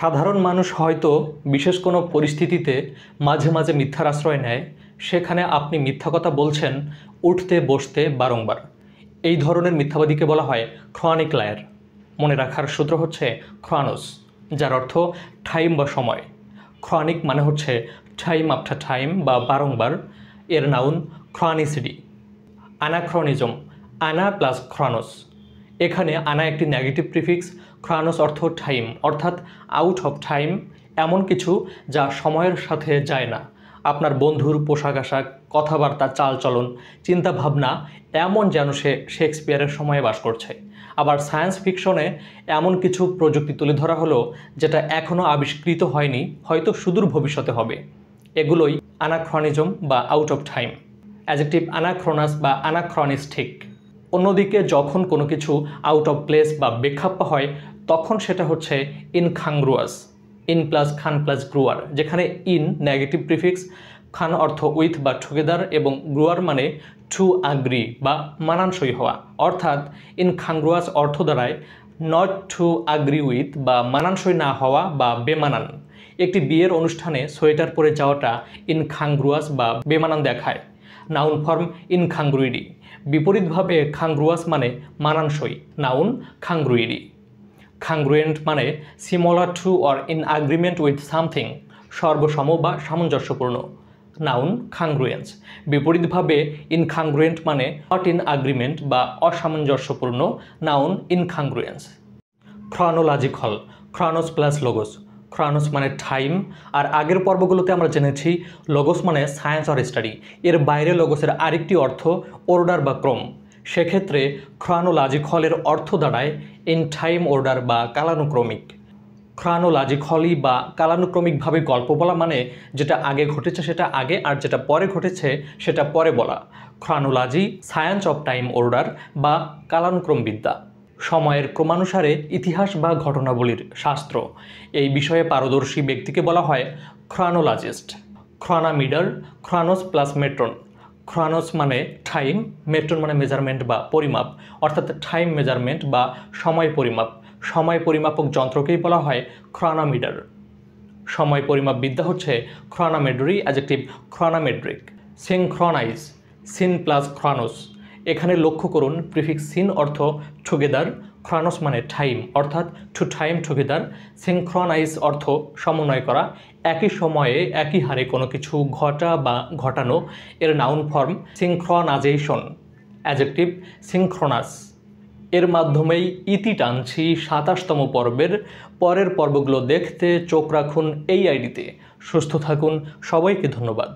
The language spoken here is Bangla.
সাধারণ মানুষ হয়তো বিশেষ কোনো পরিস্থিতিতে মাঝে মাঝে মিথ্যার আশ্রয় নেয়, সেখানে আপনি মিথ্যা কথা বলছেন উঠতে বসতে বারংবার। এই ধরনের মিথ্যাবাদীকে বলা হয় ক্রনিক লায়ার। মনে রাখার সূত্র হচ্ছে ক্রনোস, যার অর্থ টাইম বা সময়। ক্রনিক মানে হচ্ছে টাইম আফটার টাইম বা বারংবার। এর noun chronicity. Anachronism, ana plus chronos. এখানে আনা একটি নেগেটিভ প্রিফিক্স, ক্রনোস অর্থ টাইম, অর্থাৎ আউট অফ টাইম, এমন কিছু যা সময়ের সাথে যায় না। আপনার বন্ধুর পোশাক আশাক, কথাবার্তা, চালচলন, চিন্তাভাবনা এমন যেন সে শেক্সপিয়ারের সময়ে বাস করছে। আবার সায়েন্স ফিকশনে এমন কিছু প্রযুক্তি তুলে ধরা হলো যেটা এখনও আবিষ্কৃত হয়নি, হয়তো সুদূর ভবিষ্যতে হবে। এগুলোই অ্যানাক্রনিজম বা আউট অফ টাইম। অ্যাডজেক্টিভ অ্যানাক্রোনাস বা অ্যানাক্রনিস্টিক। অন্যদিকে যখন কোনো কিছু আউট অফ প্লেস বা বেখাপ্য হয় তখন সেটা হচ্ছে ইনকাংগ্রুয়াস। ইন প্লাস খান প্লাস গ্রুয়ার, যেখানে ইন নেগেটিভ প্রিফিক্স, খান অর্থ উইথ বা টুগেদার এবং গ্রুয়ার মানে টু আগ্রি বা মানানসই হওয়া। অর্থাৎ ইনকাংগ্রুয়াস অর্থ দ্বারায় নট টু আগ্রি উইথ বা মানানসই না হওয়া বা বেমানান। একটি বিয়ের অনুষ্ঠানে সোয়েটার পরে যাওয়াটা ইনকাংগ্রুয়াস বা বেমানান দেখায়। Noun form ইনকাংগ্রুইডি। বিপরীতভাবে খাংগ্রুয়াস মানে মানানসই, নাউন খাংগ্রুইডি। খাংগ্রুয়েন্ট মানে similar to or in agreement with something, সর্বসম বা সামঞ্জস্যপূর্ণ, নাউন খাংগ্রুয়েন্স। বিপরীতভাবে ইনখাংগ্রুয়েন্ট মানে নট ইন এগ্রিমেন্ট বা অসামঞ্জস্যপূর্ণ, noun incongruence. Chronological, chronos plus logos. Chronos মানে টাইম, আর আগের পর্বগুলোতে আমরা জেনেছি লোগোস মানে সায়েন্স অর স্টাডি। এর বাইরে লোগোসের আরেকটি অর্থ অর্ডার বা ক্রম। সেক্ষেত্রে ক্রনোলজিক্যালের অর্থ দাঁড়ায় ইন টাইম অর্ডার বা কালানুক্রমিক। ক্রনোলজিক্যালি বা কালানুক্রমিকভাবে গল্প বলা মানে যেটা আগে ঘটেছে সেটা আগে, আর যেটা পরে ঘটেছে সেটা পরে বলা। Chronology science of time order বা কালানুক্রমবিদ্যা। সময়ের ক্রমানুসারে ইতিহাস বা ঘটনাবলীর শাস্ত্র। এই বিষয়ে পারদর্শী ব্যক্তিকে বলা হয় ক্রনোলজিস্ট। ক্রনামিডার, ক্রনোস প্লাস মেট্রন। ক্রনোস মানে টাইম, মেট্রন মানে মেজারমেন্ট বা পরিমাপ, অর্থাৎ টাইম মেজারমেন্ট বা সময় পরিমাপ। সময় পরিমাপক যন্ত্রকেই বলা হয় ক্রনামিডার। সময় পরিমাপ বিদ্যা হচ্ছে chronometry, adjective chronometric. Synchronize, syn plus chronos. এখানে লক্ষ্য করুন প্রিফিক্স সিন অর্থ টুগেদার, ক্রনোস মানে টাইম, অর্থাৎ টু টাইম টুগেদার। সিনক্রনাইজ অর্থ সমন্বয় করা, একই সময়ে একই হারে কোনো কিছু ঘটা বা ঘটানো। এর নাউন ফর্ম সিনক্রনাইজেশন, অ্যাডজেক্টিভ সিনক্রোনাস। এর মাধ্যমেই ইতি টানছি ২৭তম পর্বের। পরের পর্বগুলো দেখতে চোখ রাখুন এই আইডিতে। সুস্থ থাকুন, সবাইকে ধন্যবাদ।